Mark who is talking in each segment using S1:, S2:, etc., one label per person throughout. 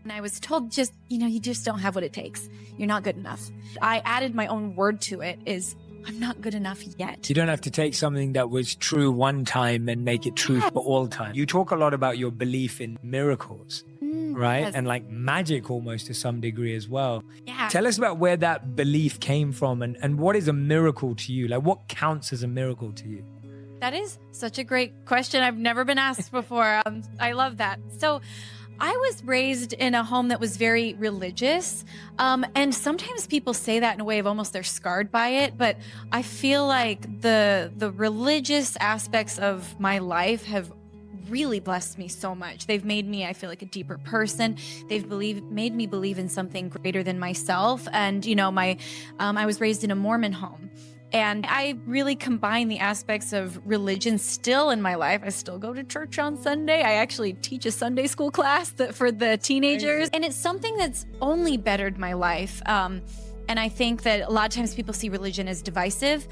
S1: And I was told just, you just don't have what it takes. You're not good enough. I added my own word to it is I'm not good enough yet.
S2: You don't have to take something that was true one time and make it true for all time. You talk a lot about your belief in miracles, right?
S1: Yes.
S2: And like magic almost to some degree as well.
S1: Yeah.
S2: Tell us about where that belief came from and what is a miracle to you? Like what counts as a miracle to you?
S1: That is such a great question. I've never been asked before. I love that. So I was raised in a home that was very religious. And sometimes people say that in a way of almost they're scarred by it. But I feel like the religious aspects of my life have really blessed me so much. They've made me, I feel like, a deeper person. They've made me believe in something greater than myself. And, I was raised in a Mormon home. And I really combine the aspects of religion still in my life. I still go to church on Sunday. I actually teach a Sunday school class for the teenagers. And it's something that's only bettered my life. And I think that a lot of times people see religion as divisive.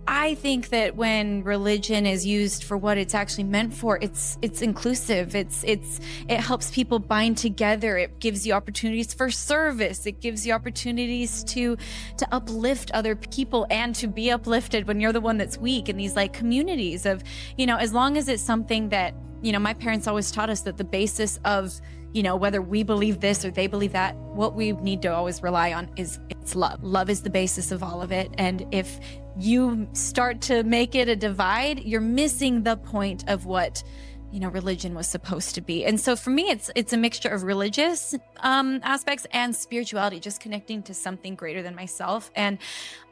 S1: I think that when religion is used for what it's actually meant for, it's inclusive. It helps people bind together. It gives you opportunities for service. It gives you opportunities to uplift other people and to be uplifted when you're the one that's weak in these like communities of, as long as it's something that, my parents always taught us that the basis of, whether we believe this or they believe that, what we need to always rely on is it's love. Love is the basis of all of it. And if you start to make it a divide, you're missing the point of what, religion was supposed to be. And so for me, it's a mixture of religious aspects and spirituality, just connecting to something greater than myself. And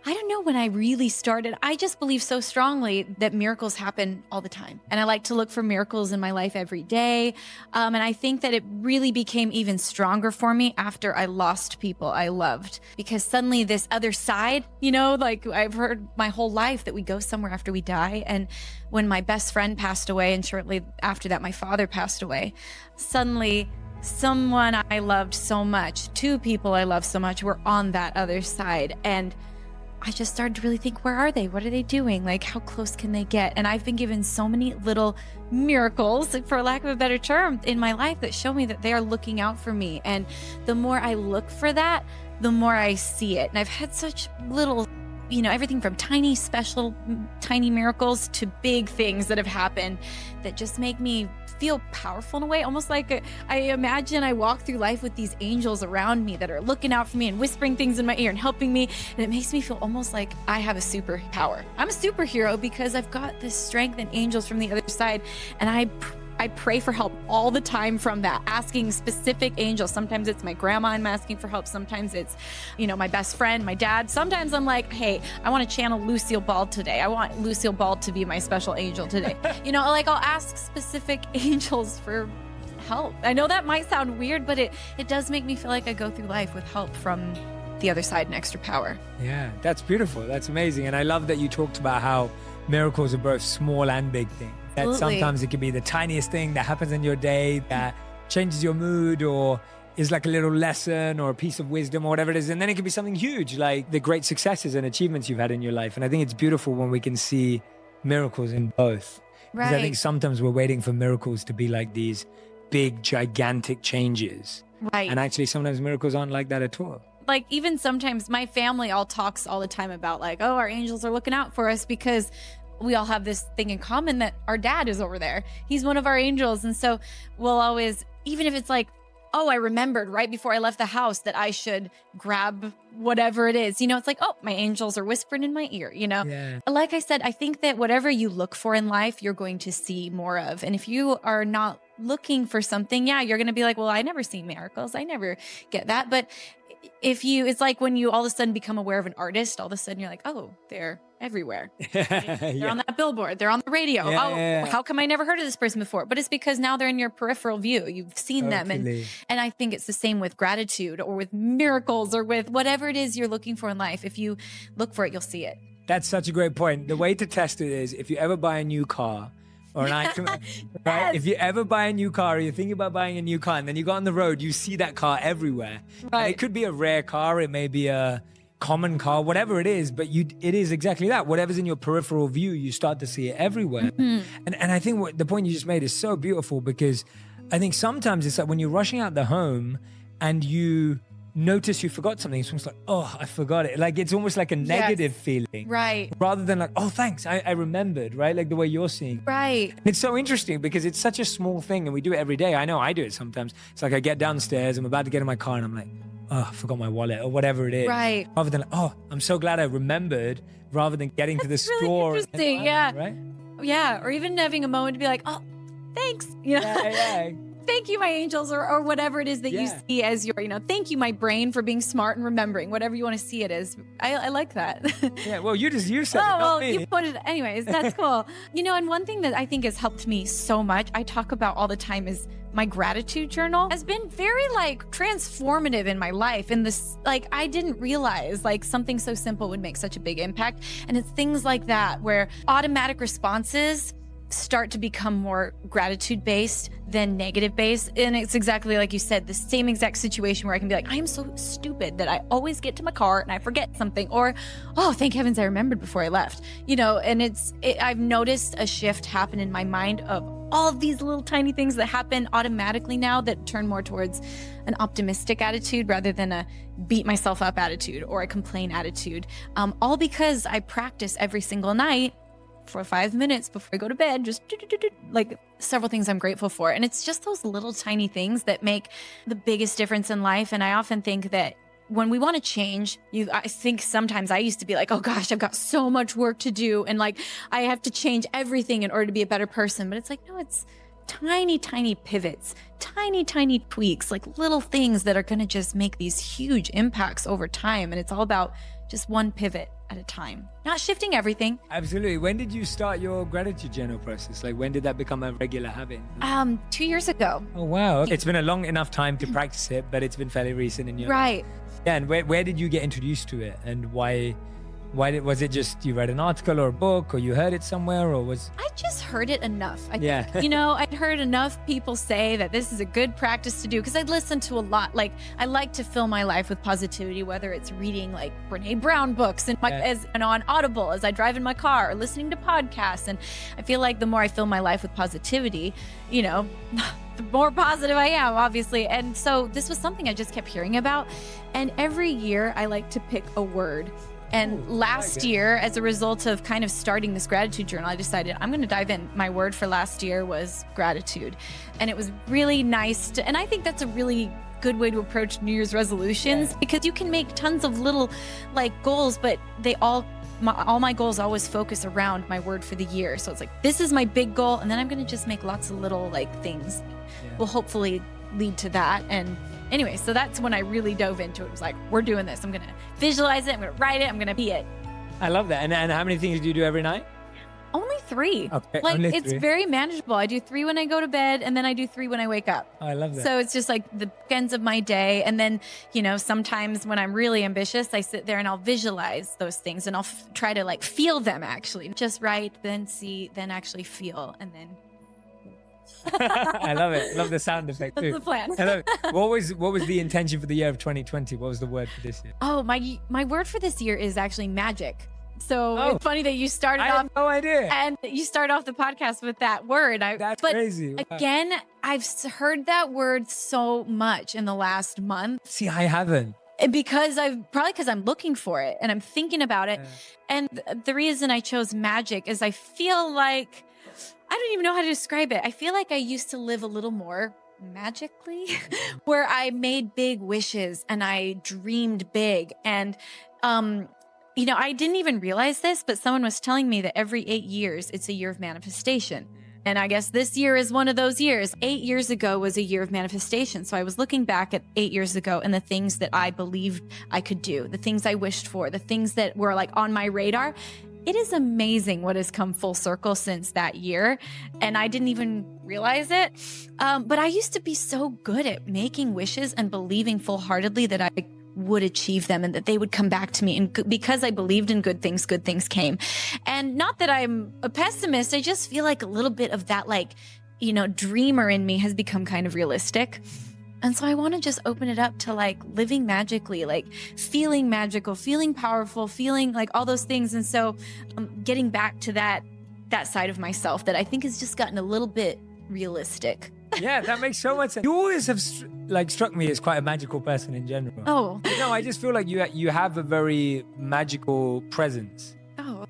S1: I don't know when I really started. I just believe so strongly that miracles happen all the time. And I like to look for miracles in my life every day. And I think that it really became even stronger for me after I lost people I loved. Because suddenly this other side, like I've heard my whole life that we go somewhere after we die. And when my best friend passed away, and shortly after that, my father passed away, suddenly someone I loved so much, two people I loved so much were on that other side. And I just started to really think, where are they? What are they doing? Like, how close can they get? And I've been given so many little miracles, for lack of a better term, in my life that show me that they are looking out for me. And the more I look for that, the more I see it. And I've had such little, everything from tiny, special, tiny miracles to big things that have happened that just make me feel powerful in a way, almost like I imagine I walk through life with these angels around me that are looking out for me and whispering things in my ear and helping me. And it makes me feel almost like I have a superpower. I'm a superhero because I've got this strength and angels from the other side. And I pray for help all the time from that, asking specific angels. Sometimes it's my grandma I'm asking for help. Sometimes it's, my best friend, my dad. Sometimes I'm like, hey, I want to channel Lucille Ball today. I want Lucille Ball to be my special angel today. I'll ask specific angels for help. I know that might sound weird, but it does make me feel like I go through life with help from the other side and extra power.
S2: Yeah, that's beautiful. That's amazing. And I love that you talked about how miracles are both small and big things. That
S1: Absolutely.
S2: Sometimes it can be the tiniest thing that happens in your day that changes your mood or is like a little lesson or a piece of wisdom or whatever it is. And then it can be something huge, like the great successes and achievements you've had in your life. And I think it's beautiful when we can see miracles in both. Because I think sometimes we're waiting for miracles to be like these big, gigantic changes.
S1: Right.
S2: And actually sometimes miracles aren't like that at all.
S1: Like even sometimes my family all talks all the time about like, oh, our angels are looking out for us because we all have this thing in common that our dad is over there. He's one of our angels. And so we'll always, even if it's like, oh, I remembered right before I left the house that I should grab whatever it is, it's like, oh, my angels are whispering in my ear,
S2: Yeah.
S1: Like I said, I think that whatever you look for in life, you're going to see more of. And if you are not looking for something, you're going to be like, well, I never see miracles. I never get that. But it's like when you all of a sudden become aware of an artist, all of a sudden you're like, oh, they're everywhere. They're on that billboard. They're on the radio. How come I never heard of this person before? But it's because now they're in your peripheral view. You've seen them. And I think it's the same with gratitude or with miracles or with whatever it is you're looking for in life. If you look for it, you'll see it.
S2: That's such a great point. The way to test it is if you ever buy a new car or an item, right?
S1: Yes.
S2: If you ever buy a new car or you're thinking about buying a new car and then you go on the road, you see that car everywhere.
S1: Right.
S2: And it could be a rare car. It may be a common car, whatever it is, but it is exactly that. Whatever's in your peripheral view, you start to see it everywhere. Mm-hmm. And I think the point you just made is so beautiful because I think sometimes it's like when you're rushing out the home and you notice you forgot something, it's almost like, oh, I forgot it. Like, it's almost like a negative feeling.
S1: Right.
S2: Rather than like, oh, thanks, I remembered, right? Like the way you're seeing.
S1: Right.
S2: And it's so interesting because it's such a small thing and we do it every day. I know I do it sometimes. It's like I get downstairs, I'm about to get in my car and I'm like, oh, I forgot my wallet or whatever it is.
S1: Right.
S2: Rather than, oh, I'm so glad I remembered, rather than getting to the
S1: That's really
S2: store.
S1: interesting. Yeah.
S2: Right?
S1: Yeah. Or even having a moment to be like, oh, thanks. You know,
S2: Yeah.
S1: thank you, my angels, or whatever it is that you see as your, thank you, my brain, for being smart and remembering, whatever you want to see it as. I like that.
S2: Yeah. Well, you said it,
S1: oh,
S2: not
S1: well,
S2: me.
S1: you put it. Anyways, that's cool. And one thing that I think has helped me so much, I talk about all the time, is my gratitude journal has been very transformative in my life. And this, I didn't realize something so simple would make such a big impact. And it's things like that where automatic responses start to become more gratitude based than negative based. And it's exactly like you said, the same exact situation where I can be like, I am so stupid that I always get to my car and I forget something, or, oh, thank heavens I remembered before I left, and I've noticed a shift happen in my mind of all of these little tiny things that happen automatically now that turn more towards an optimistic attitude rather than a beat myself up attitude or a complain attitude. All because I practice every single night for 5 minutes before I go to bed, just several things I'm grateful for. And it's just those little tiny things that make the biggest difference in life. And I often think that when we want to change, I think sometimes I used to be like, oh gosh, I've got so much work to do. And I have to change everything in order to be a better person. But it's like, no, it's tiny, tiny pivots, tiny, tiny tweaks, little things that are going to just make these huge impacts over time. And it's all about just one pivot at a time, not shifting everything.
S2: Absolutely. When did you start your gratitude journal process? When did that become a regular habit?
S1: 2 years ago.
S2: Oh, wow. It's been a long enough time to practice it, but it's been fairly recent in your
S1: life.
S2: Right. Yeah, and where did you get introduced to it, and why was it just you read an article or a book, or you heard it somewhere, or was
S1: I just heard it enough? I
S2: Yeah.
S1: think, I'd heard enough people say that this is a good practice to do, because I'd listened to a lot. I like to fill my life with positivity, whether it's reading Brene Brown books and on Audible as I drive in my car, or listening to podcasts. And I feel like the more I fill my life with positivity, the more positive I am, obviously. And so this was something I just kept hearing about. And every year I like to pick a word. And last year, as a result of kind of starting this gratitude journal, I decided I'm going to dive in. My word for last year was gratitude. And it was really nice and I think that's a really good way to approach New Year's resolutions, because you can make tons of little goals, but they all my goals always focus around my word for the year. So it's this is my big goal. And then I'm going to just make lots of little things will hopefully lead to that. And anyway, so that's when I really dove into it. It was we're doing this. I'm going to visualize it. I'm going to write it. I'm going to be it.
S2: I love that. And how many things do you do every night?
S1: Only 3.
S2: Okay,
S1: it's very manageable. I do 3 when I go to bed, and then I do 3 when I wake up.
S2: Oh, I love that.
S1: So it's just the ends of my day. And then, sometimes when I'm really ambitious, I sit there and I'll visualize those things, and I'll try to feel them actually. Just write, then see, then actually feel, and then
S2: I love it. Love the sound effect too.
S1: That's the plan.
S2: I love it. What was the intention for the year of 2020? What was the word for this year?
S1: Oh, my word for this year is actually magic. So it's funny that you started
S2: I
S1: off.
S2: had no idea.
S1: And you start off the podcast with that word.
S2: That's crazy. Wow.
S1: Again, I've heard that word so much in the last month.
S2: See, I haven't.
S1: And because I'm looking for it and I'm thinking about it. Yeah. And the reason I chose magic is I feel like I don't even know how to describe it. I feel like I used to live a little more magically, where I made big wishes and I dreamed big. And, I didn't even realize this, but someone was telling me that every 8 years, it's a year of manifestation. And I guess this year is one of those years. 8 years ago was a year of manifestation. So I was looking back at 8 years ago and the things that I believed I could do, the things I wished for, the things that were on my radar. It is amazing what has come full circle since that year. And I didn't even realize it. But I used to be so good at making wishes and believing full-heartedly that I would achieve them and that they would come back to me. And because I believed in good things came. And not that I'm a pessimist, I just feel like a little bit of that, dreamer in me has become kind of realistic. And so I want to just open it up to living magically, feeling magical, feeling powerful, feeling all those things. And so getting back to that side of myself that I think has just gotten a little bit realistic.
S2: Yeah, that makes so much sense. You always have like struck me as quite a magical person in general.
S1: Oh.
S2: No, I just feel like you have a very magical presence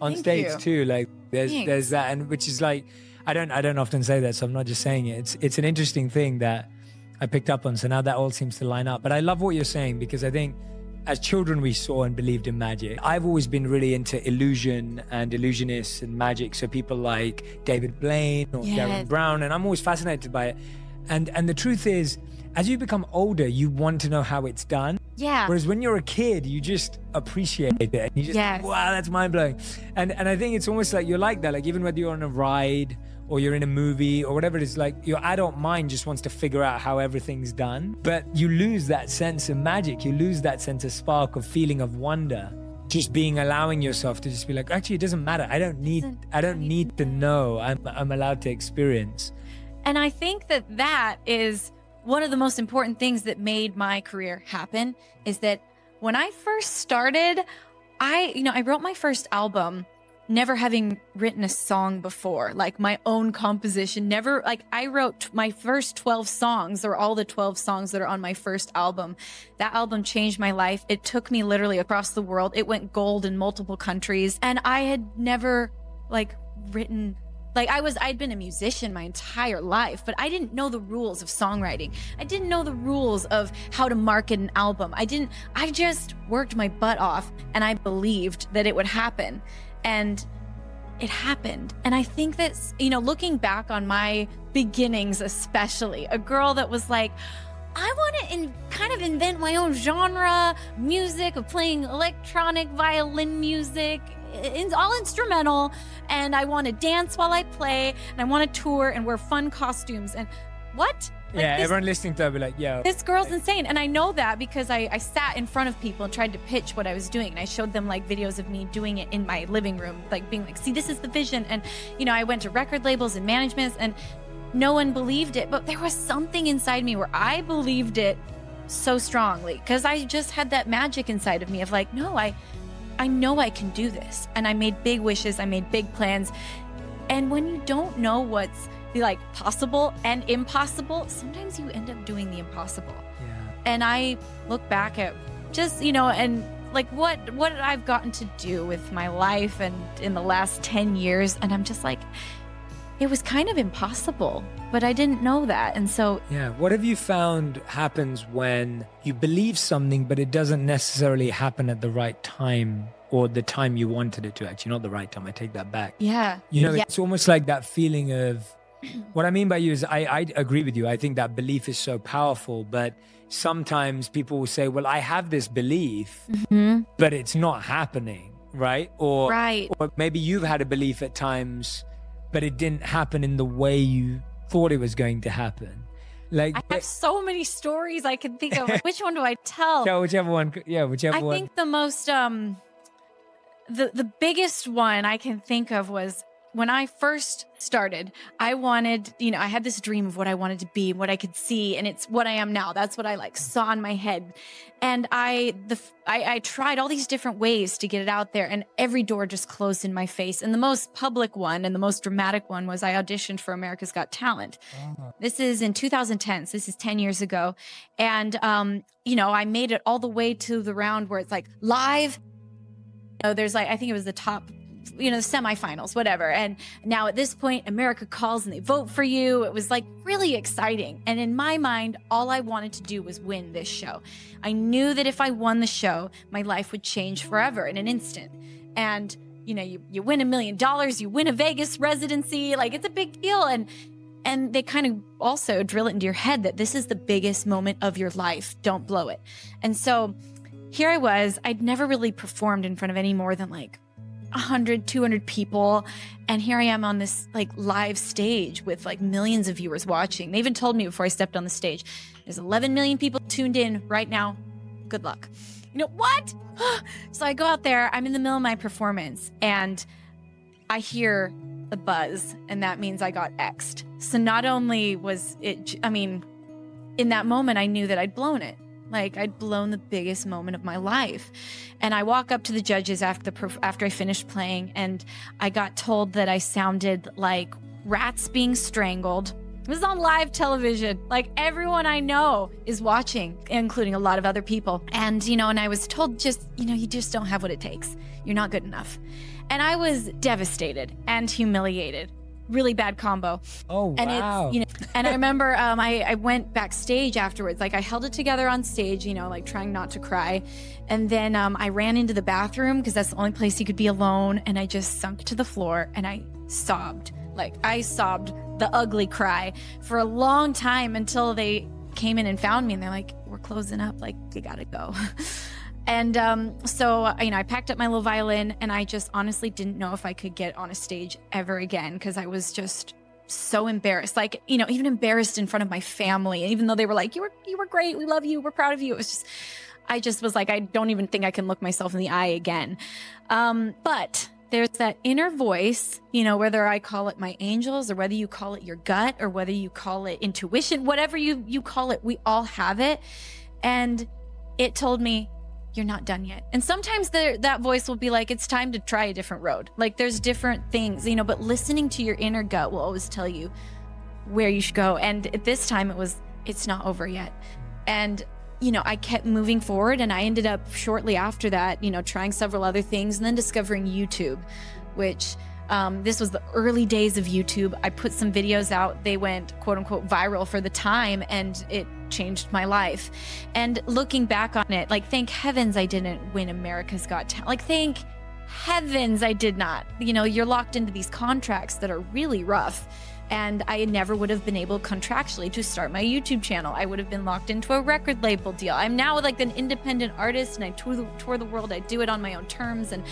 S2: on stage too. Like there's that, and which is like I don't often say that, so I'm not just saying it. It's an interesting thing that I picked up on. So now that all seems to line up. But I love what you're saying, because I think as children we saw and believed in magic. I've always been really into illusion and illusionists and magic. So people like David Blaine or Darren Brown, and I'm always fascinated by it. And the truth is, as you become older, you want to know how it's done.
S1: Yeah.
S2: Whereas when you're a kid, you just appreciate it. And you just, wow, that's mind blowing. And I think it's almost like you're like that. Like even whether you're on a ride or you're in a movie or whatever it is, like your adult mind just wants to figure out how everything's done. But you lose that sense of magic. You lose that sense of spark, of feeling of wonder. Just allowing yourself to just be like, actually, it doesn't matter. I don't need to know. I'm allowed to experience.
S1: And I think that is one of the most important things that made my career happen, is that when I first started, I wrote my first album never having written a song before, like my own composition. Never, like I wrote my first 12 songs, or all the 12 songs that are on my first album. That album changed my life. It took me literally across the world. It went gold in multiple countries. And I had never written, I'd been a musician my entire life, but I didn't know the rules of songwriting. I didn't know the rules of how to market an album. I just worked my butt off, and I believed that it would happen. And it happened. And I think that, looking back on my beginnings, especially, a girl that was like, I want to kind of invent my own genre, music, of playing electronic violin music, all instrumental, and I want to dance while I play, and I want to tour and wear fun costumes. And what?
S2: Everyone listening to that will be like, yo.
S1: This girl's insane. And I know that because I sat in front of people and tried to pitch what I was doing. And I showed them videos of me doing it in my living room, being like, see, this is the vision. And, I went to record labels and managements, and no one believed it. But there was something inside me where I believed it so strongly, because I just had that magic inside of me of no, I know I can do this. And I made big wishes. I made big plans. And when you don't know what's possible and impossible, sometimes you end up doing the impossible.
S2: Yeah.
S1: And I look back at just, and what I've gotten to do with my life and in the last 10 years. And I'm just it was kind of impossible, but I didn't know that. And so,
S2: yeah. What have you found happens when you believe something, but it doesn't necessarily happen at the right time, or the time you wanted it to? Actually, not the right time. I take that back.
S1: Yeah.
S2: It's almost like that feeling of, what I mean by you is I agree with you. I think that belief is so powerful, but sometimes people will say, well, I have this belief, but it's not happening, right? Or maybe you've had a belief at times, but it didn't happen in the way you thought it was going to happen.
S1: I have so many stories I can think of. Which one do I tell?
S2: Yeah, whichever one. I
S1: think the most, the biggest one I can think of was when I first started. I wanted, I had this dream of what I wanted to be, what I could see, and it's what I am now. That's what I saw in my head. And I tried all these different ways to get it out there, and every door just closed in my face. And the most public one and the most dramatic one was I auditioned for America's Got Talent. This is in 2010. So this is 10 years ago. And, I made it all the way to the round where it's live. There's I think it was the top, the semifinals, whatever. And now at this point, America calls and they vote for you. It was really exciting. And in my mind, all I wanted to do was win this show. I knew that if I won the show, my life would change forever in an instant. And, you win $1 million, you win a Vegas residency, it's a big deal. And they kind of also drill it into your head that this is the biggest moment of your life. Don't blow it. And so here I was, I'd never really performed in front of any more than 100, 200 people. And here I am on this live stage with millions of viewers watching. They even told me before I stepped on the stage, there's 11 million people tuned in right now. Good luck. What? So I go out there, I'm in the middle of my performance, and I hear a buzz, and that means I got X'd. So not only was it, in that moment, I knew that I'd blown it. I'd blown the biggest moment of my life. And I walk up to the judges after I finished playing, and I got told that I sounded like rats being strangled, It was on live television. Like everyone I know is watching, including a lot of other people. And, and I was told you just don't have what it takes. You're not good enough. And I was devastated and humiliated. Really bad combo.
S2: Oh, wow.
S1: And and I remember I went backstage afterwards. Like I held it together on stage, like trying not to cry. And then I ran into the bathroom because that's the only place you could be alone. And I just sunk to the floor and I sobbed. Like I sobbed the ugly cry for a long time until they came in and found me. And they're like, we're closing up. Like, you got to go. And so, I packed up my little violin and I just honestly didn't know if I could get on a stage ever again because I was just so embarrassed. Like, even embarrassed in front of my family. And even though they were like, you were great. We love you. We're proud of you. It was just, I just was like, I don't even think I can look myself in the eye again. But there's that inner voice, whether I call it my angels or whether you call it your gut or whether you call it intuition, whatever you call it, we all have it. And it told me, you're not done yet. And sometimes that voice will be like, it's time to try a different road. Like there's different things, but listening to your inner gut will always tell you where you should go. And at this time it's not over yet. And, I kept moving forward and I ended up shortly after that, trying several other things and then discovering YouTube, which this was the early days of YouTube. I put some videos out. They went quote unquote viral for the time and it changed my life. And looking back on it, like, thank heavens I didn't win America's Got Talent. Like, thank heavens I did not. You're locked into these contracts that are really rough. And I never would have been able contractually to start my YouTube channel. I would have been locked into a record label deal. I'm now like an independent artist and I tour the world. I do it on my own terms. And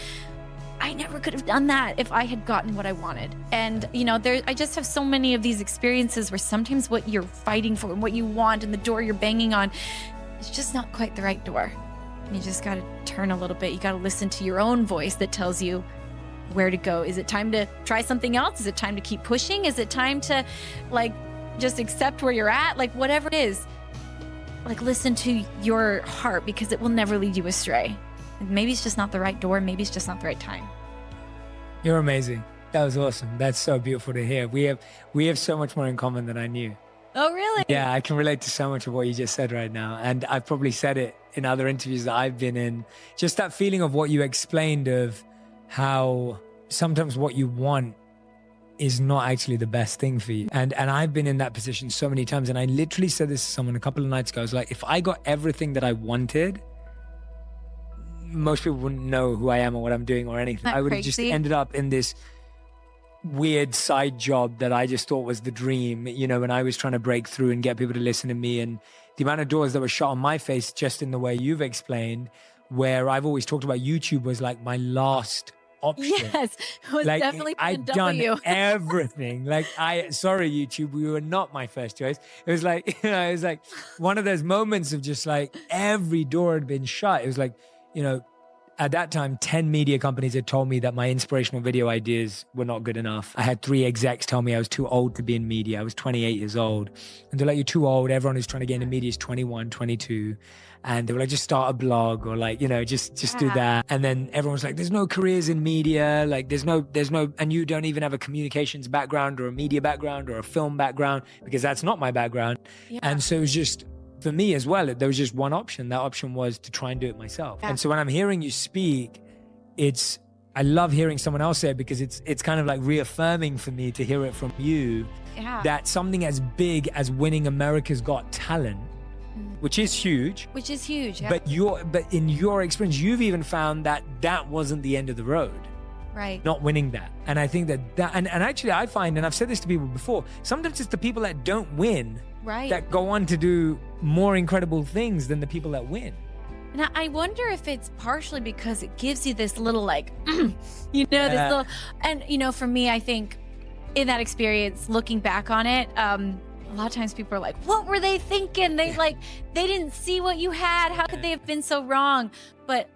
S1: I never could have done that if I had gotten what I wanted. And, I just have so many of these experiences where sometimes what you're fighting for and what you want and the door you're banging on, it's just not quite the right door. You just got to turn a little bit. You got to listen to your own voice that tells you where to go. Is it time to try something else? Is it time to keep pushing? Is it time to just accept where you're at? Like whatever it is, listen to your heart because it will never lead you astray. Maybe it's just not the right door. Maybe it's just not the right time.
S2: You're amazing. That was awesome. That's so beautiful to hear. We have so much more in common than I knew.
S1: Oh, really?
S2: Yeah, I can relate to so much of what you just said right now. And I've probably said it in other interviews that I've been in. Just that feeling of what you explained of how sometimes what you want is not actually the best thing for you. And I've been in that position so many times. And I literally said this to someone a couple of nights ago. I was like, if I got everything that I wanted, most people wouldn't know who I am or what I'm doing or anything. I would have just ended up in this weird side job that I just thought was the dream, when I was trying to break through and get people to listen to me. And the amount of doors that were shut on my face just in the way you've explained, where I've always talked about YouTube was like my last option.
S1: Yes, it was definitely
S2: I'd done everything. Sorry, YouTube, we were not my first choice. It was like, it was like one of those moments of just like every door had been shut. It was like, at that time, 10 media companies had told me that my inspirational video ideas were not good enough. I had 3 execs tell me I was too old to be in media. I was 28 years old. And they're like, you're too old. Everyone who's trying to get into media is 21, 22. And they were like, just start a blog or just do that. And then everyone was like, there's no careers in media. Like there's no, and you don't even have a communications background or a media background or a film background because that's not my background. Yeah. And so it was just, for me as well, there was just one option. That option was to try and do it myself. Yeah. And so when I'm hearing you speak, I love hearing someone else say it because it's kind of like reaffirming for me to hear it from you. Yeah. That something as big as winning America's Got Talent, which is huge.
S1: Yeah.
S2: But in your experience, you've even found that wasn't the end of the road.
S1: Right.
S2: Not winning that. And I think that and actually I find, and I've said this to people before, sometimes it's the people that don't win that go on to do more incredible things than the people that win.
S1: And I wonder if it's partially because it gives you this little this little, and for me, I think in that experience, looking back on it, a lot of times people are like, what were they thinking? They didn't see what you had. How could they have been so wrong? But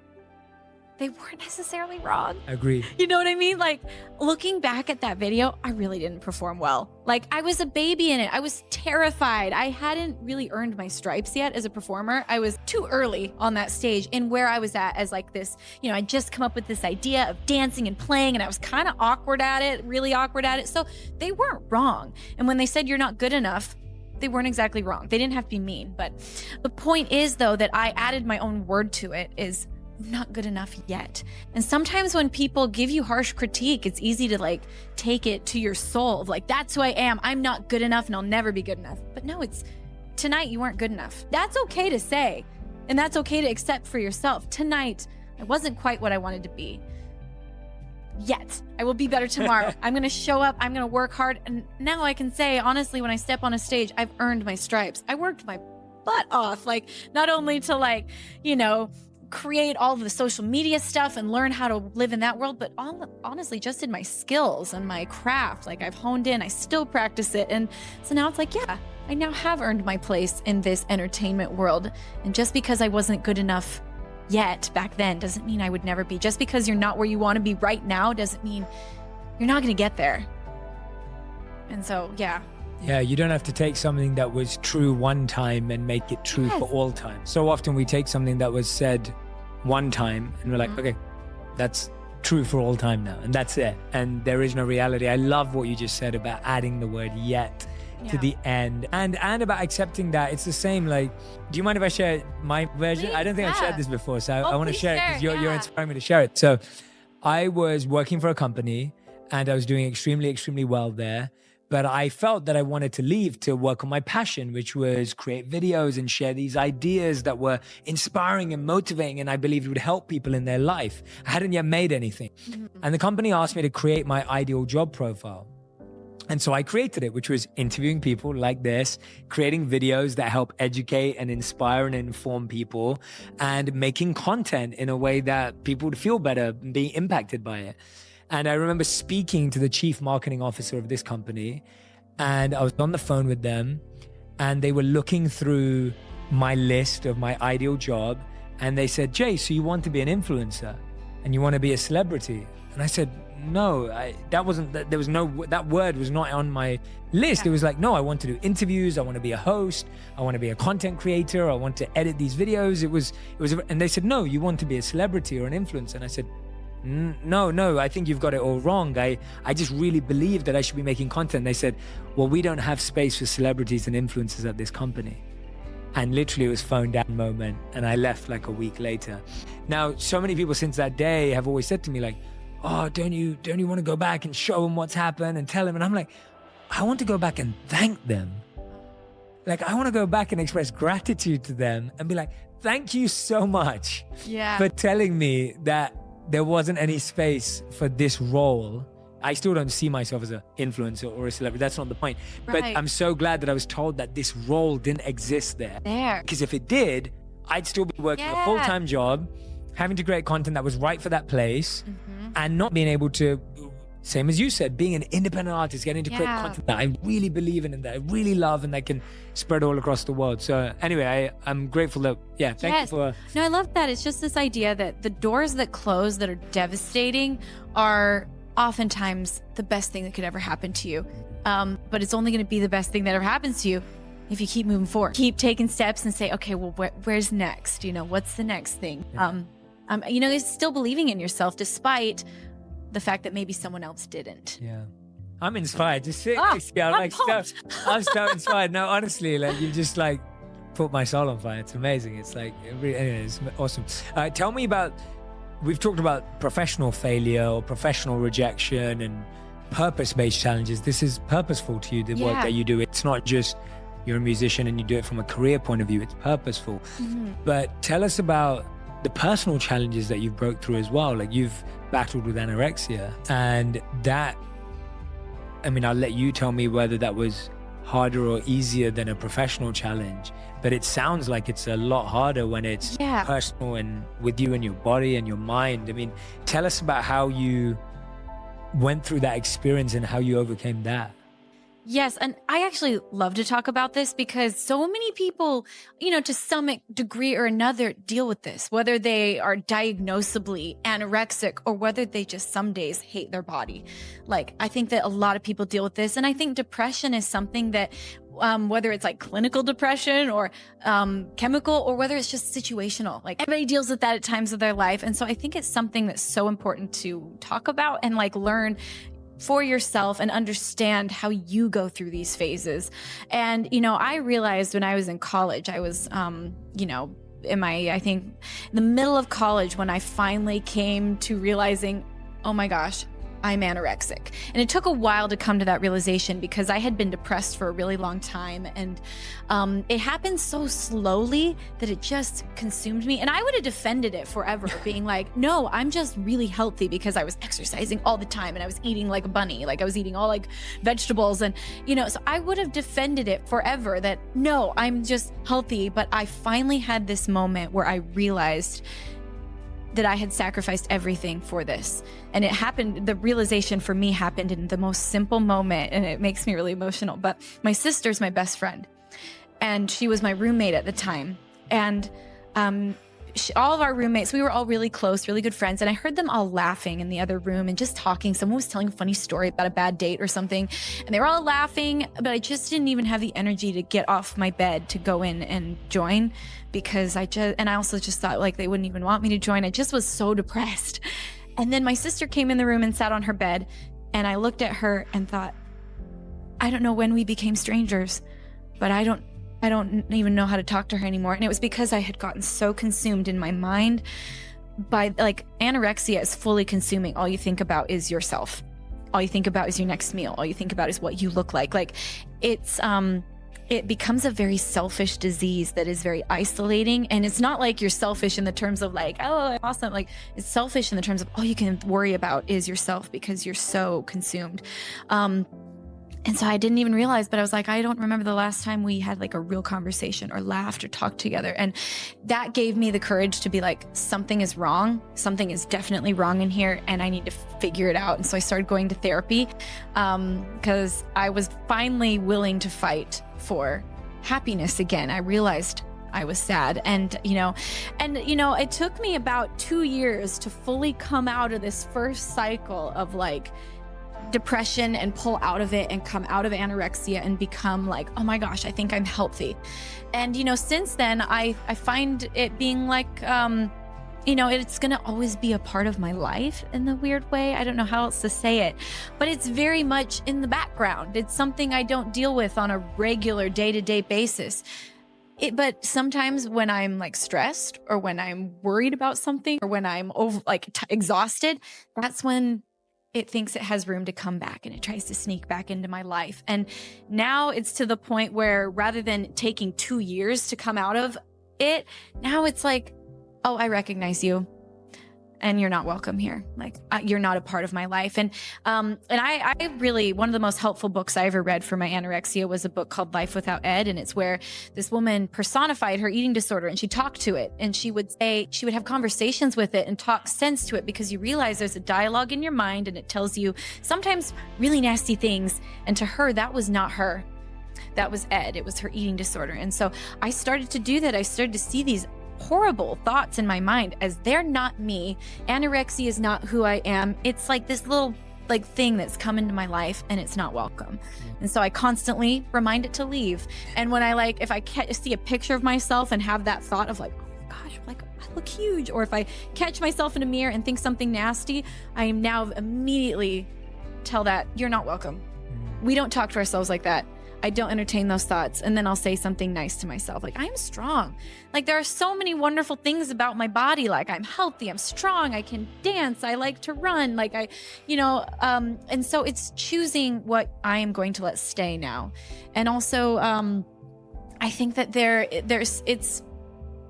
S1: they weren't necessarily wrong.
S2: Agreed.
S1: You know what I mean? Like, looking back at that video, I really didn't perform well. Like, I was a baby in it. I was terrified. I hadn't really earned my stripes yet as a performer. I was too early on that stage in where I was at as like this, you know, I just come up with this idea of dancing and playing, and I was kind of awkward at it, really awkward at it. So they weren't wrong. And when they said you're not good enough, they weren't exactly wrong. They didn't have to be mean. But the point is, though, that I added my own word to it is, not good enough yet. And sometimes when people give you harsh critique, it's easy to like take it to your soul of like, that's who I am. I'm not good enough and I'll never be good enough. But no, it's tonight you weren't good enough. That's okay to say. And that's okay to accept for yourself. Tonight, I wasn't quite what I wanted to be. Yet. I will be better tomorrow. I'm going to show up. I'm going to work hard. And now I can say, honestly, when I step on a stage, I've earned my stripes. I worked my butt off. Like, not only to like, you know, create all of the social media stuff and learn how to live in that world, but honestly, just in my skills and my craft, like I've honed in, I still practice it. And so now it's like, yeah, I now have earned my place in this entertainment world. And just because I wasn't good enough yet back then doesn't mean I would never be. Just because you're not where you want to be right now doesn't mean you're not going to get there. And so, yeah.
S2: Yeah, you don't have to take something that was true one time and make it true for all time. So often we take something that was said one time and we're like, okay, that's true for all time now. And that's it. And there is no reality. I love what you just said about adding the word yet to the end and about accepting that it's the same. Like, do you mind if I share my version?
S1: Please,
S2: I don't think I've shared this before. So I want to
S1: please
S2: share it because you're inspiring me to share it. So I was working for a company and I was doing extremely, extremely well there. But I felt that I wanted to leave to work on my passion, which was create videos and share these ideas that were inspiring and motivating, and I believed would help people in their life. I hadn't yet made anything. And the company asked me to create my ideal job profile. And so I created it, which was interviewing people like this, creating videos that help educate and inspire and inform people, and making content in a way that people would feel better and be impacted by it. And I remember speaking to the chief marketing officer of this company, and I was on the phone with them, and they were looking through my list of my ideal job, and they said, Jay, so you want to be an influencer and you want to be a celebrity? And I said, no, that word was not on my list. It was like, no, I want to do interviews. I want to be a host. I want to be a content creator. I want to edit these videos. And they said, no, you want to be a celebrity or an influencer. And I said, no, I think you've got it all wrong. I just really believe that I should be making content. They said, well, we don't have space for celebrities and influencers at this company. And literally it was phone down moment. And I left like a week later. Now, so many people since that day have always said to me like, oh, don't you want to go back and show them what's happened and tell them? And I'm like, I want to go back and thank them. Like, I want to go back and express gratitude to them and be like, thank you so much for telling me that there wasn't any space for this role. I still don't see myself as an influencer or a celebrity. That's not the point. But I'm so glad that I was told that this role didn't exist there. Because if it did, I'd still be working a full-time job, having to create content that was right for that place, and not being able to, same as you said, being an independent artist, getting to create content that I really believe in and that I really love and that can spread all across the world. So anyway, I'm grateful that, thank you for...
S1: No, I love that. It's just this idea that the doors that close that are devastating are oftentimes the best thing that could ever happen to you. But it's only going to be the best thing that ever happens to you if you keep moving forward, keep taking steps and say, okay, well, where's next? You know, what's the next thing? You know, it's still believing in yourself despite the fact that maybe someone else didn't.
S2: Yeah. I'm inspired. Just sitting next to you, I'm so inspired. No, honestly, like you just like put my soul on fire. It's amazing. It's like, anyway, it's awesome. Tell me about, we've talked about professional failure or professional rejection and purpose-based challenges. This is purposeful to you, the work that you do. It's not just you're a musician and you do it from a career point of view. It's purposeful. But tell us about the personal challenges that you've broke through as well. Like you've battled with anorexia, and that, I mean, I'll let you tell me whether that was harder or easier than a professional challenge, but it sounds like it's a lot harder when it's personal and with you and your body and your mind. I mean, tell us about how you went through that experience and how you overcame that.
S1: Yes. And I actually love to talk about this because so many people, to some degree or another deal with this, whether they are diagnosably anorexic or whether they just some days hate their body. Like, I think that a lot of people deal with this. And I think depression is something that, whether it's like clinical depression or chemical, or whether it's just situational, like everybody deals with that at times of their life. And so I think it's something that's so important to talk about and like learn for yourself and understand how you go through these phases. And, I realized when I was in college, I was, I think in the middle of college when I finally came to realizing, oh my gosh, I'm anorexic. And it took a while to come to that realization because I had been depressed for a really long time. And it happened so slowly that it just consumed me. And I would have defended it forever, being like, no, I'm just really healthy because I was exercising all the time and I was eating like a bunny. Like I was eating all like vegetables. And, so I would have defended it forever that no, I'm just healthy. But I finally had this moment where I realized that I had sacrificed everything for this. And it happened, the realization for me happened in the most simple moment, and it makes me really emotional. But my sister's my best friend, and she was my roommate at the time. And all of our roommates, we were all really close, really good friends. And I heard them all laughing in the other room and just talking. Someone was telling a funny story about a bad date or something. And they were all laughing, but I just didn't even have the energy to get off my bed to go in and join because I also just thought like they wouldn't even want me to join. I just was so depressed. And then my sister came in the room and sat on her bed. And I looked at her and thought, I don't know when we became strangers, but I don't even know how to talk to her anymore. And it was because I had gotten so consumed in my mind by like anorexia is fully consuming. All you think about is yourself. All you think about is your next meal. All you think about is what you look like. Like it's, it becomes a very selfish disease that is very isolating. And it's not like you're selfish in the terms of like, oh, I'm awesome. Like it's selfish in the terms of all you can worry about is yourself because you're so consumed. And so I didn't even realize, but I was like, I don't remember the last time we had like a real conversation or laughed or talked together. And that gave me the courage to be like, something is wrong. Something is definitely wrong in here and I need to figure it out. And so I started going to therapy because I was finally willing to fight for happiness again. I realized I was sad. And it took me about 2 years to fully come out of this first cycle of like, depression and pull out of it and come out of anorexia and become like, oh my gosh, I think I'm healthy. And, since then I find it being like, it's going to always be a part of my life in the weird way. I don't know how else to say it, but it's very much in the background. It's something I don't deal with on a regular day-to-day basis. But sometimes when I'm like stressed or when I'm worried about something or when I'm exhausted, that's when it thinks it has room to come back and it tries to sneak back into my life. And now it's to the point where rather than taking 2 years to come out of it, now it's like, oh, I recognize you and you're not welcome here. Like you're not a part of my life. And I really, one of the most helpful books I ever read for my anorexia was a book called Life Without Ed. And it's where this woman personified her eating disorder and she talked to it. And she would have conversations with it and talk sense to it because you realize there's a dialogue in your mind and it tells you sometimes really nasty things. And to her, that was not her. That was Ed. It was her eating disorder. And so I started to do that. I started to see these horrible thoughts in my mind as they're not me. Anorexia is not who I am. It's like this little thing that's come into my life and it's not welcome. And so I constantly remind it to leave. And when if I see a picture of myself and have that thought of like, oh my gosh, like I look huge. Or if I catch myself in a mirror and think something nasty, I am now immediately tell that you're not welcome. We don't talk to ourselves like that. I don't entertain those thoughts. And then I'll say something nice to myself. Like, I'm strong. Like, there are so many wonderful things about my body. Like, I'm healthy. I'm strong. I can dance. I like to run. Like, and so it's choosing what I am going to let stay now. And also, I think that it's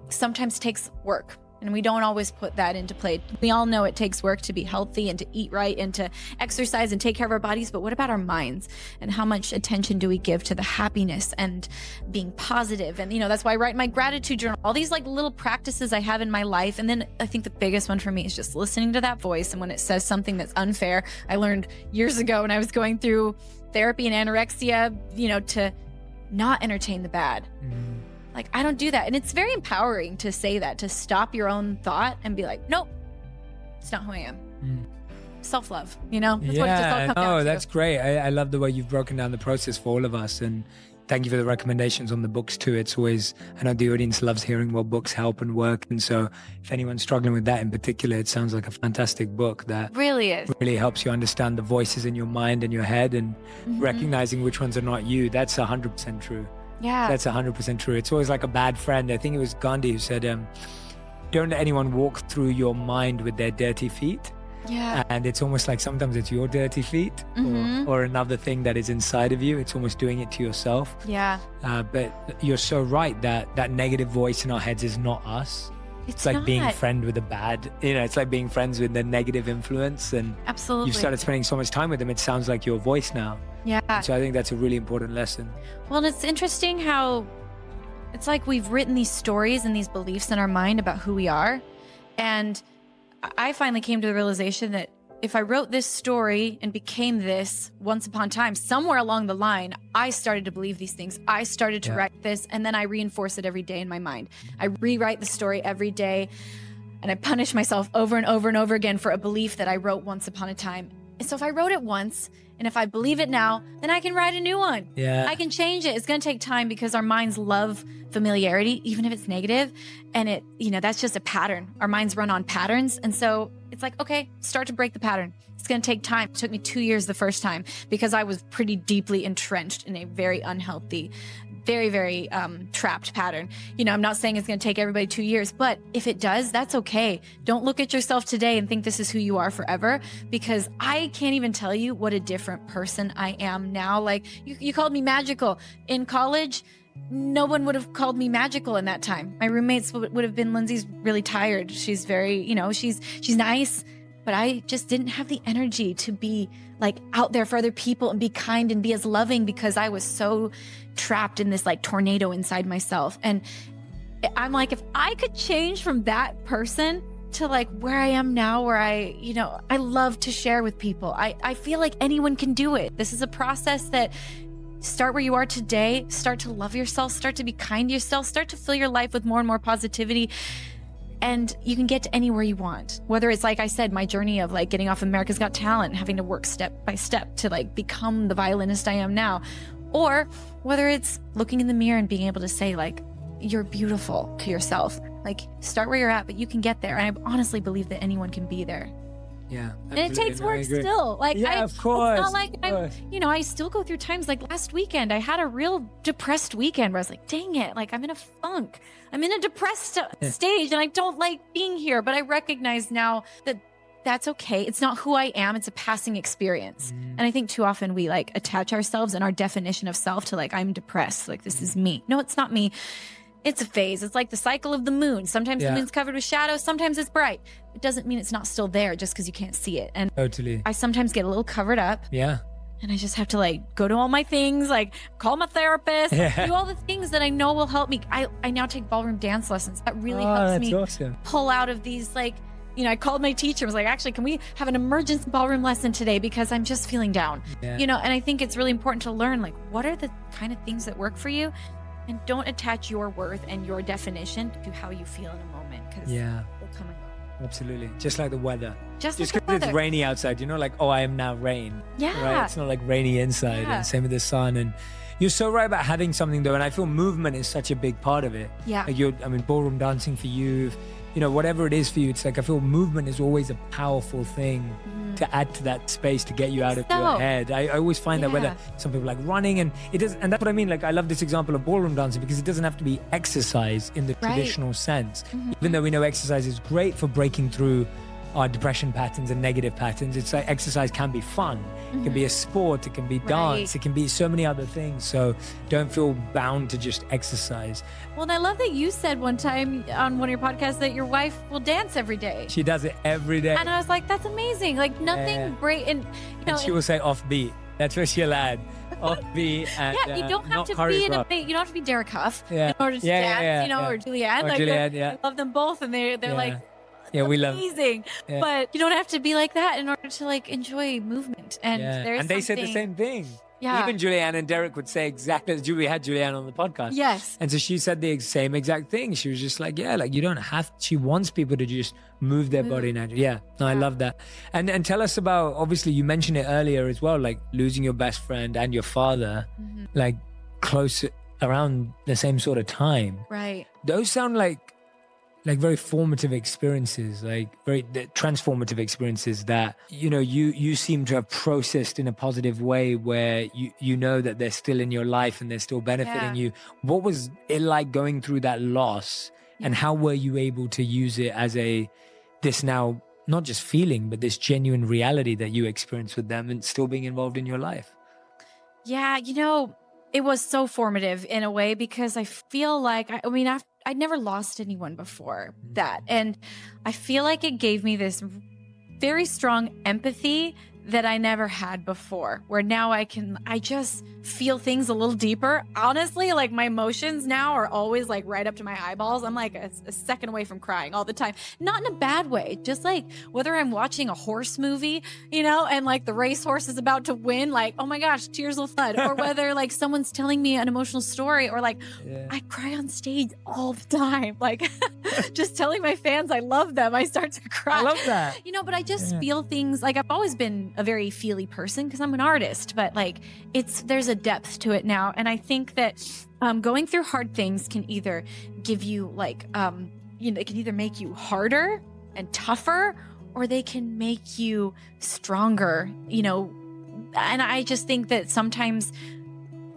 S1: sometimes takes work. And we don't always put that into play. We all know it takes work to be healthy and to eat right and to exercise and take care of our bodies. But what about our minds? And how much attention do we give to the happiness and being positive? And, that's why I write my gratitude journal, all these little practices I have in my life. And then I think the biggest one for me is just listening to that voice. And when it says something that's unfair, I learned years ago when I was going through therapy and anorexia, to not entertain the bad. Like, I don't do that. And it's very empowering to say that, to stop your own thought and be like, nope, it's not who I am. Self-love, that's what it just all comes down to.
S2: That's great. I love the way you've broken down the process for all of us. And thank you for the recommendations on the books too. It's always, I know the audience loves hearing what books help and work. And so if anyone's struggling with that in particular, it sounds like a fantastic book that
S1: really
S2: helps you understand the voices in your mind and your head, and recognizing which ones are not you. That's 100% true.
S1: Yeah.
S2: That's 100% true. It's always like a bad friend. I think it was Gandhi who said, don't let anyone walk through your mind with their dirty feet.
S1: Yeah.
S2: And it's almost like sometimes it's your dirty feet or another thing that is inside of you. It's almost doing it to yourself.
S1: Yeah.
S2: But you're so right that negative voice in our heads is not us. It's like being a friend with a bad, it's like being friends with the negative influence. And
S1: absolutely,
S2: you've started spending so much time with them. It sounds like your voice now.
S1: Yeah.
S2: And so I think that's a really important lesson.
S1: Well, and it's interesting how it's like we've written these stories and these beliefs in our mind about who we are. And I finally came to the realization that if I wrote this story and became this once upon a time, somewhere along the line, I started to believe these things. I started to write this, and then I reinforce it every day in my mind. I rewrite the story every day, and I punish myself over and over and over again for a belief that I wrote once upon a time. And so if I wrote it once, and if I believe it now, then I can write a new one.
S2: Yeah.
S1: I can change it. It's going to take time because our minds love familiarity, even if it's negative. And that's just a pattern. Our minds run on patterns. And so it's like, okay, start to break the pattern. It's going to take time. It took me 2 years the first time because I was pretty deeply entrenched in a very unhealthy, very, very trapped pattern. I'm not saying it's going to take everybody 2 years, but if it does, that's okay. Don't look at yourself today and think this is who you are forever, because I can't even tell you what a different person I am now. Like you called me magical in college. No one would have called me magical in that time. My roommates would have been, Lindsay's really tired. She's very, she's nice, but I just didn't have the energy to be like out there for other people and be kind and be as loving because I was so trapped in this like tornado inside myself. And I'm like, if I could change from that person to like where I am now, where I love to share with people. I feel like anyone can do it. This is a process that start where you are today, start to love yourself, start to be kind to yourself, start to fill your life with more and more positivity. And you can get to anywhere you want. Whether it's, like I said, my journey of like getting off America's Got Talent and having to work step by step to like become the violinist I am now, or whether it's looking in the mirror and being able to say like, you're beautiful to yourself. Like, start where you're at, but you can get there. And I honestly believe that anyone can be there.
S2: Yeah.
S1: And it takes work still. Like,
S2: of course.
S1: It's not like I still go through times like last weekend. I had a real depressed weekend where I was like, dang it. Like, I'm in a funk. I'm in a depressed stage and I don't like being here. But I recognize now that that's okay. It's not who I am. It's a passing experience. And I think too often we like attach ourselves and our definition of self to like, I'm depressed. Like, this is me. No, it's not me. It's a phase. It's like the cycle of the moon. Sometimes the moon's covered with shadows. Sometimes it's bright. It doesn't mean it's not still there just because you can't see it. And
S2: totally,
S1: I sometimes get a little covered up.
S2: Yeah.
S1: And I just have to like go to all my things, like call my therapist, do all the things that I know will help me. I now take ballroom dance lessons. That really helps me pull out of these like, I called my teacher and was like, actually, can we have an emergency ballroom lesson today? Because I'm just feeling down, and I think it's really important to learn like, what are the kind of things that work for you? And don't attach your worth and your definition to how you feel in a moment, because they'll come and go.
S2: Absolutely. Just like the weather.
S1: Just
S2: because
S1: like
S2: it's rainy outside, like, oh, I am now rain.
S1: Yeah.
S2: Right? It's not like rainy inside. And same with the sun. And you're so right about having something though. And I feel movement is such a big part of it.
S1: Yeah.
S2: Like ballroom dancing for you, whatever it is for you, it's like I feel movement is always a powerful thing to add to that space to get you out of your head. I always find that whether some people like running and it does, and that's what I mean. Like I love this example of ballroom dancing because it doesn't have to be exercise in the traditional sense. Even though we know exercise is great for breaking through our depression patterns and negative patterns, it's like exercise can be fun. It can be a sport, it can be dance, it can be so many other things. So don't feel bound to just exercise.
S1: Well, and I love that you said one time on one of your podcasts that your wife will dance every day.
S2: She does it every day.
S1: And I was like, that's amazing. Like nothing great. And,
S2: and she will say offbeat. That's what she'll add. Offbeat. And,
S1: you don't have to be you don't have to be Derek Huff in order to dance, or Julianne.
S2: Or
S1: like
S2: Julianne,
S1: I love them both, and they're like,
S2: we love
S1: amazing. But you don't have to be like that in order to like enjoy movement. And there's
S2: and they said the same thing.
S1: Yeah.
S2: Even Julianne and Derek would say exactly, we had Julianne on the podcast.
S1: Yes.
S2: And so she said the same exact thing. She was just like, yeah, like you don't have, she wants people to just move their body naturally. Yeah. No, I love that. And tell us about, obviously you mentioned it earlier as well, like losing your best friend and your father, like close around the same sort of time.
S1: Right.
S2: Those sound like very formative experiences, like very transformative experiences that, you know, you seem to have processed in a positive way where you know that they're still in your life and they're still benefiting you. What was it like going through that loss and how were you able to use it as this now, not just feeling, but this genuine reality that you experience with them and still being involved in your life?
S1: Yeah, you know, it was so formative in a way because I feel like, I'd never lost anyone before that. And I feel like it gave me this very strong empathy that I never had before, where now I just feel things a little deeper. Honestly, like my emotions now are always like right up to my eyeballs. I'm like a second away from crying all the time. Not in a bad way, just like whether I'm watching a horse movie, you know, and like the racehorse is about to win, like, oh my gosh, tears will flood. Or whether like someone's telling me an emotional story or like I cry on stage all the time. Like just telling my fans I love them, I start to cry.
S2: I love that.
S1: You know, but I just feel things like I've always been a very feely person because I'm an artist, but like there's a depth to it now. And I think that going through hard things can either give you like, it can either make you harder and tougher, or they can make you stronger, you know. And I just think that sometimes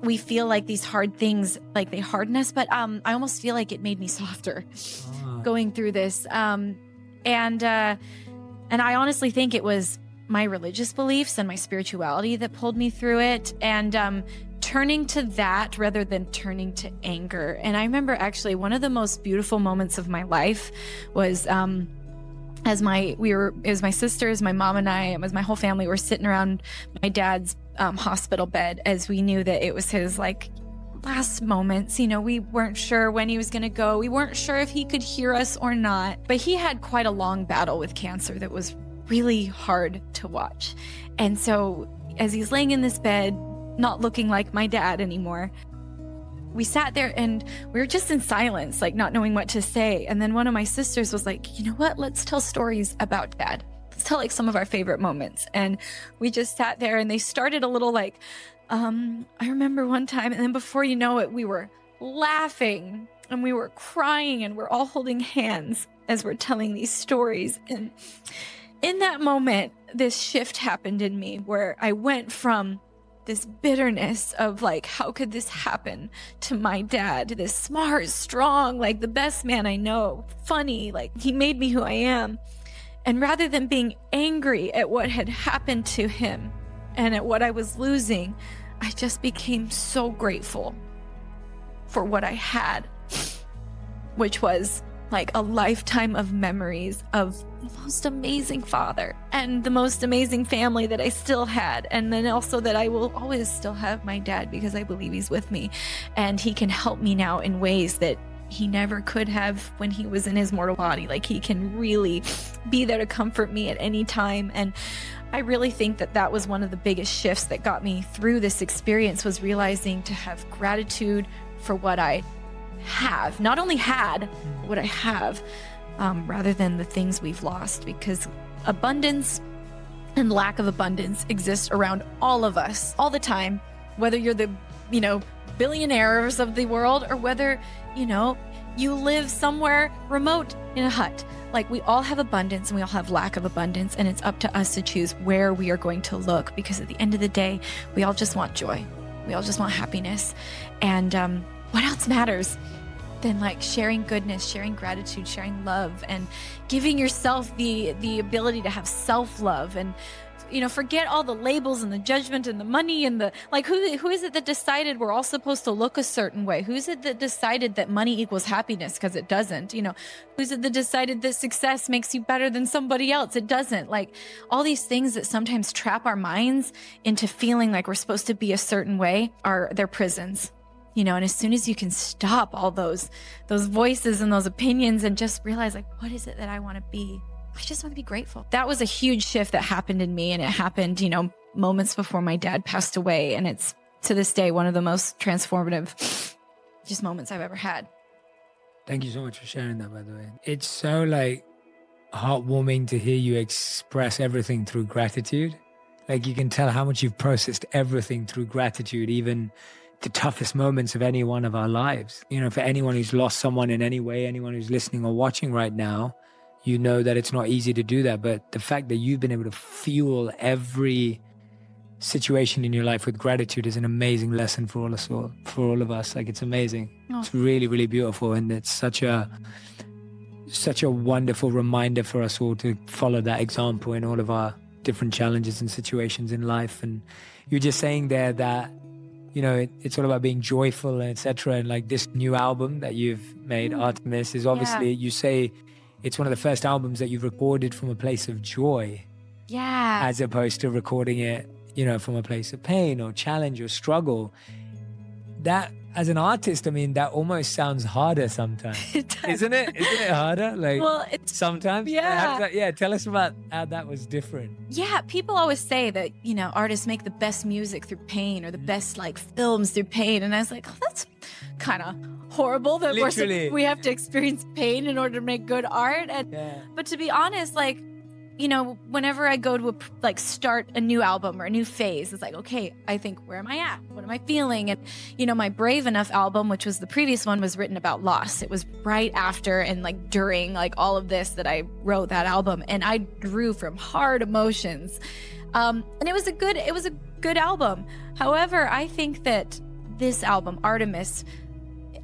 S1: we feel like these hard things, like they harden us, but I almost feel like it made me softer going through this. And I honestly think it was my religious beliefs and my spirituality that pulled me through it, and turning to that rather than turning to anger. And I remember actually one of the most beautiful moments of my life was it was my sisters, my mom and I, it was my whole family were sitting around my dad's hospital bed as we knew that it was his like last moments. You know, we weren't sure when he was going to go. We weren't sure if he could hear us or not, but he had quite a long battle with cancer that was really hard to watch. And so as he's laying in this bed, not looking like my dad anymore, we sat there and we were just in silence, like not knowing what to say. And then one of my sisters was like, you know what, let's tell stories about dad. Let's tell like some of our favorite moments. And we just sat there and they started a little like, I remember one time, and then before you know it, we were laughing and we were crying and we're all holding hands as we're telling these stories. And in that moment, this shift happened in me where I went from this bitterness of like, how could this happen to my dad? This smart, strong, like the best man I know, funny, like he made me who I am. And rather than being angry at what had happened to him and at what I was losing, I just became so grateful for what I had, which was like a lifetime of memories of the most amazing father and the most amazing family that I still had. And then also that I will always still have my dad because I believe he's with me and he can help me now in ways that he never could have when he was in his mortal body. Like he can really be there to comfort me at any time. And I really think that that was one of the biggest shifts that got me through this experience, was realizing to have gratitude for what I have, not only had, what I have, rather than the things we've lost, because abundance and lack of abundance exists around all of us all the time, whether you're the, billionaires of the world or whether, you live somewhere remote in a hut. Like we all have abundance and we all have lack of abundance, and it's up to us to choose where we are going to look, because at the end of the day, we all just want joy. We all just want happiness. And what else matters than like sharing goodness, sharing gratitude, sharing love, and giving yourself the ability to have self-love, and forget all the labels and the judgment and the money and the like. Who is it that decided we're all supposed to look a certain way? Who's it that decided that money equals happiness? Because it doesn't. Who's it that decided that success makes you better than somebody else? It doesn't. Like all these things that sometimes trap our minds into feeling like we're supposed to be a certain way they're prisons. And as soon as you can stop all those voices and those opinions and just realize, like, what is it that I want to be? I just want to be grateful. That was a huge shift that happened in me. And it happened, moments before my dad passed away. And it's to this day one of the most transformative just moments I've ever had.
S2: Thank you so much for sharing that, by the way. It's so like heartwarming to hear you express everything through gratitude. Like you can tell how much you've processed everything through gratitude, even the toughest moments of any one of our lives. You know, for anyone who's lost someone in any way, anyone who's listening or watching right now, you know that it's not easy to do that. But the fact that you've been able to fuel every situation in your life with gratitude is an amazing lesson for all of us. Like it's amazing. Oh. It's really, really beautiful. And it's such a wonderful reminder for us all to follow that example in all of our different challenges and situations in life. And you're just saying there that, you know, it's all about being joyful and etc. And like this new album that you've made, Artemis, is obviously, you say it's one of the first albums that you've recorded from a place of joy.
S1: Yeah.
S2: As opposed to recording it, you know, from a place of pain or challenge or struggle. That, as an artist, I mean, that almost sounds harder sometimes.
S1: It does.
S2: Isn't it harder? Like,
S1: well, it's
S2: sometimes?
S1: Yeah.
S2: Tell us about how that was different.
S1: Yeah, people always say that, you know, artists make the best music through pain or the best, like, films through pain. And I was like, oh, that's kind of horrible that we have to experience pain in order to make good art. And But to be honest, like, you know, whenever I go to start a new album or a new phase, it's like, okay, I think, where am I at? What am I feeling? And, you know, my Brave Enough album, which was the previous one, was written about loss. It was right after and like during like all of this that I wrote that album, and I drew from hard emotions. And it was a good album. However, I think that this album, Artemis,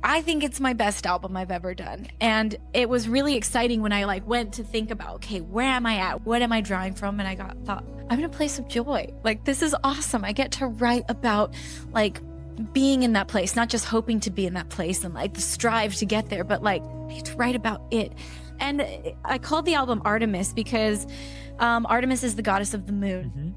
S1: I think it's my best album I've ever done. And it was really exciting when I like went to think about, okay, where am I at? What am I drawing from? And I thought, I'm in a place of joy. Like, this is awesome. I get to write about like being in that place, not just hoping to be in that place and like the strive to get there, but like I get to write about it. And I called the album Artemis because Artemis is the goddess of the moon. Mm-hmm.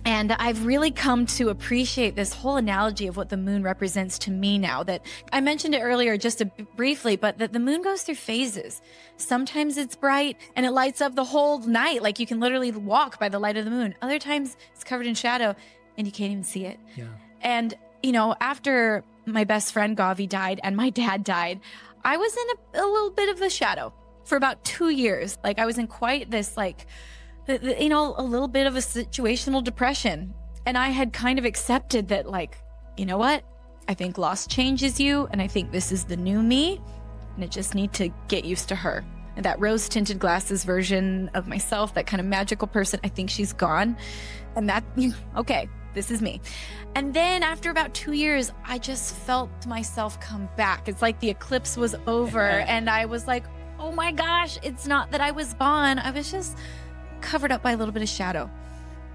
S1: And I've really come to appreciate this whole analogy of what the moon represents to me now. That I mentioned it earlier just briefly, but that the moon goes through phases. Sometimes it's bright and it lights up the whole night. Like you can literally walk by the light of the moon. Other times it's covered in shadow and you can't even see it. Yeah. And, you know, after my best friend Gavi died and my dad died, I was in a little bit of a shadow for about 2 years. Like I was in quite this like, you know, a little bit of a situational depression. And I had kind of accepted that, like, you know what? I think loss changes you. And I think this is the new me. And I just need to get used to her. And that rose tinted glasses version of myself, that kind of magical person, I think she's gone. And that, okay, this is me. And then after about 2 years, I just felt myself come back. It's like the eclipse was over. And I was like, oh my gosh, it's not that I was gone. I was just covered up by a little bit of shadow.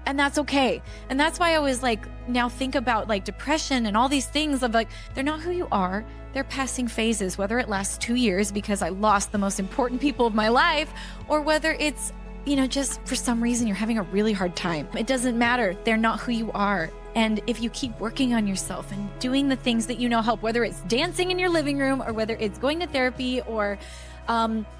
S1: And that's okay. And that's why I always like now think about like depression and all these things of like, they're not who you are. They're passing phases, whether it lasts 2 years because I lost the most important people of my life, or whether it's, you know, just for some reason you're having a really hard time. It doesn't matter. They're not who you are. And if you keep working on yourself and doing the things that you know help, whether it's dancing in your living room or whether it's going to therapy or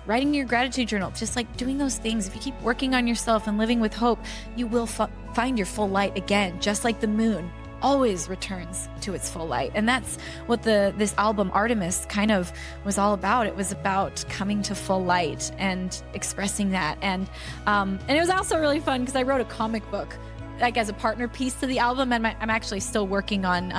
S1: writing your gratitude journal, just like doing those things. If you keep working on yourself and living with hope, you will find your full light again, just like the moon always returns to its full light. And that's what this album Artemis kind of was all about. It was about coming to full light and expressing that. And it was also really fun because I wrote a comic book like as a partner piece to the album, and I'm actually still working on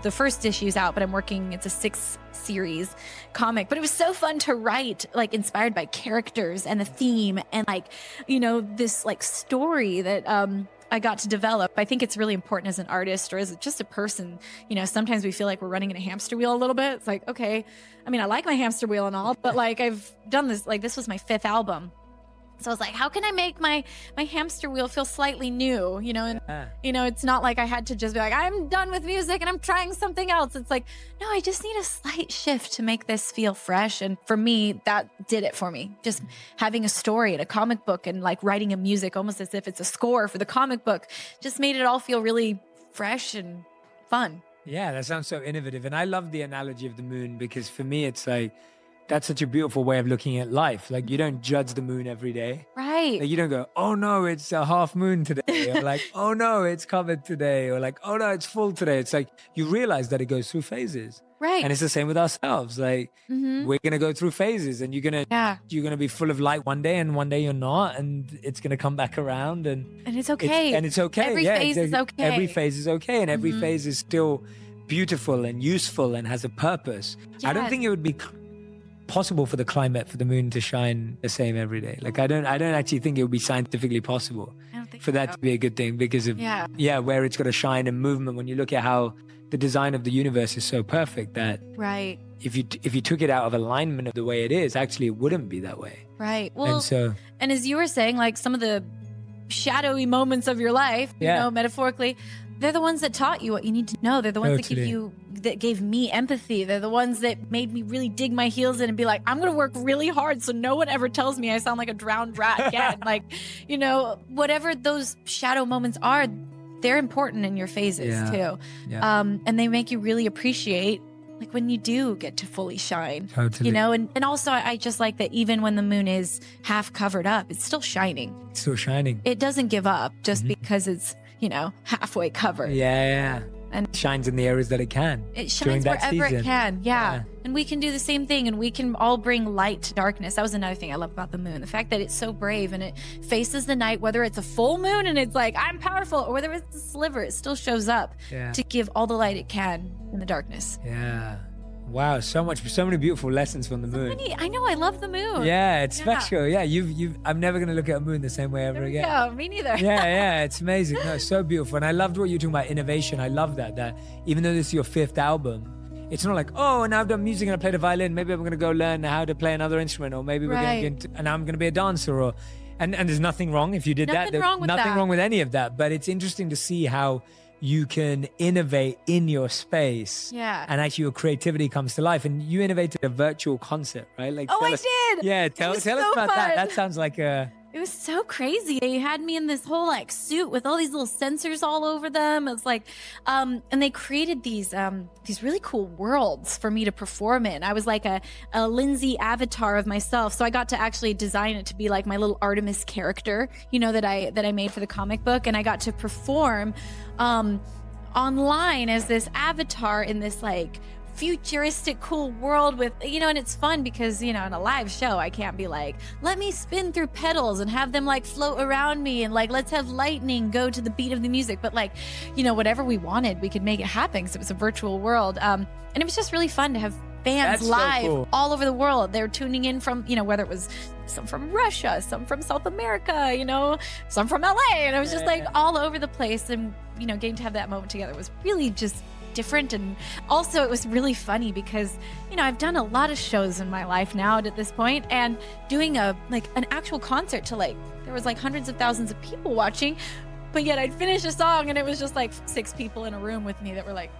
S1: the first issue's out, but it's a 6-series comic. But it was so fun to write, like inspired by characters and the theme and like, you know, this like story that I got to develop. I think it's really important as an artist or as just a person. You know, sometimes we feel like we're running in a hamster wheel a little bit. It's like, okay, I mean, I like my hamster wheel and all, but like I've done this, like this was my 5th album. So I was like, how can I make my hamster wheel feel slightly new? You know, and you know, it's not like I had to just be like, I'm done with music and I'm trying something else. It's like, no, I just need a slight shift to make this feel fresh. And for me, that did it for me. Just having a story and a comic book and like writing a music almost as if it's a score for the comic book just made it all feel really fresh and fun.
S2: Yeah, that sounds so innovative. And I love the analogy of the moon because for me, it's like, that's such a beautiful way of looking at life. Like you don't judge the moon every day.
S1: Right. Right.
S2: Like you don't go, oh no, it's a half moon today. Or like, oh no, it's covered today. Or like, oh no, it's full today. It's like you realize that it goes through phases.
S1: Right.
S2: And it's the same with ourselves. Like we're gonna go through phases, and you're gonna be full of light one day, and one day you're not, and it's gonna come back around, and
S1: it's okay.
S2: It's okay.
S1: Every phase is okay.
S2: Every phase is okay, and every phase is still beautiful and useful and has a purpose. I don't think it would be possible for the climate for the moon to shine the same every day. Like I don't actually think it would be scientifically possible for that to be a good thing because of where it's got to shine and movement. When you look at how the design of the universe is so perfect that if you took it out of alignment of the way it is, actually it wouldn't be that way.
S1: Right. Well, and as you were saying, like some of the shadowy moments of your life, you know, metaphorically, they're the ones that taught you what you need to know. They're the ones that gave me empathy. They're the ones that made me really dig my heels in and be like, I'm going to work really hard so no one ever tells me I sound like a drowned rat again. Like, you know, whatever those shadow moments are, they're important in your phases too. Yeah. And they make you really appreciate like when you do get to fully shine, you know, and also I just like that even when the moon is half covered up, it's still shining.
S2: It's still shining.
S1: It doesn't give up just because it's, you know, halfway covered.
S2: Yeah. And it shines in the areas that it can.
S1: It shines wherever it can. Yeah. And we can do the same thing, and we can all bring light to darkness. That was another thing I love about the moon. The fact that it's so brave and it faces the night, whether it's a full moon and it's like, I'm powerful, or whether it's a sliver, it still shows up to give all the light it can in the darkness.
S2: Yeah. Wow, so many beautiful lessons from the moon.
S1: I know, I love the moon.
S2: Yeah, it's special. Yeah, I'm never gonna look at a moon the same way ever again.
S1: No, me neither.
S2: yeah, it's amazing. No, it's so beautiful. And I loved what you were talking about, innovation. I love that even though this is your 5th album, it's not like, oh, now I've done music and I play the violin, maybe I'm gonna go learn how to play another instrument, or maybe we're gonna get into, and I'm gonna be a dancer, and there's nothing wrong if you did that.
S1: Nothing
S2: wrong with any of that. But it's interesting to see how you can innovate in your space.
S1: Yeah.
S2: And actually your creativity comes to life. And you innovated a virtual concert, right? Like,
S1: I did.
S2: Yeah, tell us about that. That sounds like a...
S1: It was so crazy. They had me in this whole like suit with all these little sensors all over them. It's like, and they created these really cool worlds for me to perform in. I was like a Lindsay avatar of myself. So I got to actually design it to be like my little Artemis character, you know, that I made for the comic book. And I got to perform online as this avatar in this like futuristic cool world with, you know, and it's fun because, you know, in a live show I can't be like, let me spin through pedals and have them like float around me and like let's have lightning go to the beat of the music, but like, you know, whatever we wanted we could make it happen because it was a virtual world, and it was just really fun to have fans live all over the world. They're tuning in from, you know, whether it was some from Russia, some from South America, you know, some from LA, and it was just like all over the place. And, you know, getting to have that moment together was really just different. And also it was really funny because, you know, I've done a lot of shows in my life now at this point, and doing an actual concert to like, there was like hundreds of thousands of people watching, but yet I'd finish a song and it was just like 6 people in a room with me that were like,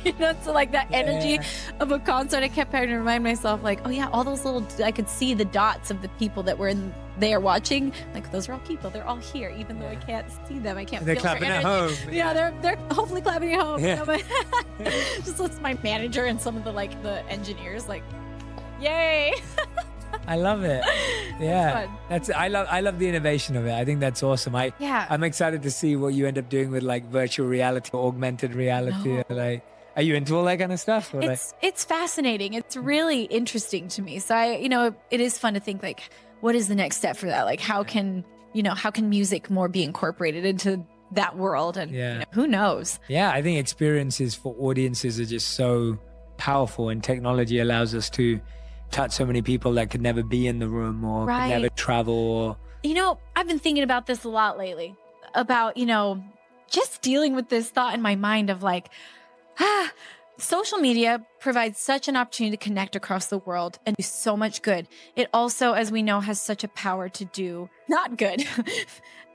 S1: you know, so like that energy of a concert, I kept having to remind myself like, oh yeah, all those little, I could see the dots of the people that were in there watching, like those are all people, they're all here, even though I can't see them, I can't
S2: they're
S1: feel
S2: clapping
S1: their
S2: at
S1: energy.
S2: home.
S1: Yeah, they're hopefully clapping at home. You know, but just looks my manager and some of the like the engineers like, yay.
S2: I love it. Yeah, I love the innovation of it. I think that's awesome. I'm excited to see what you end up doing with like virtual reality or augmented reality. Like, are you into all that kind of stuff? Or
S1: it's fascinating. It's really interesting to me. So you know, it is fun to think like, what is the next step for that? Like, how can music more be incorporated into that world? And you know, who knows?
S2: Yeah, I think experiences for audiences are just so powerful, and technology allows us to touch so many people that could never be in the room or could never travel. Or...
S1: You know, I've been thinking about this a lot lately, about, you know, just dealing with this thought in my mind of like, social media provides such an opportunity to connect across the world and do so much good. It also, as we know, has such a power to do not good.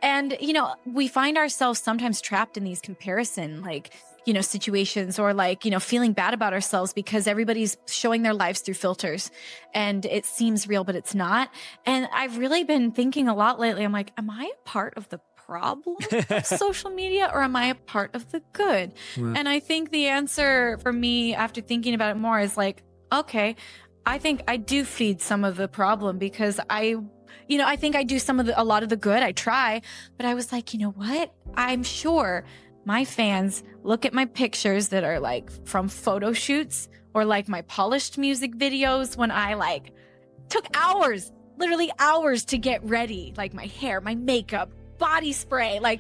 S1: And, you know, we find ourselves sometimes trapped in these comparison, like, you know, situations, or like, you know, feeling bad about ourselves because everybody's showing their lives through filters and it seems real, but it's not. And I've really been thinking a lot lately. I'm like, am I a part of the problem of social media, or am I a part of the good? And I think the answer for me after thinking about it more is like, okay, I think I do feed some of the problem because I think I do a lot of the good. I try, but I was like, you know what? I'm sure my fans look at my pictures that are like from photo shoots or like my polished music videos when I like took hours, literally hours to get ready, like my hair, my makeup, body spray, like,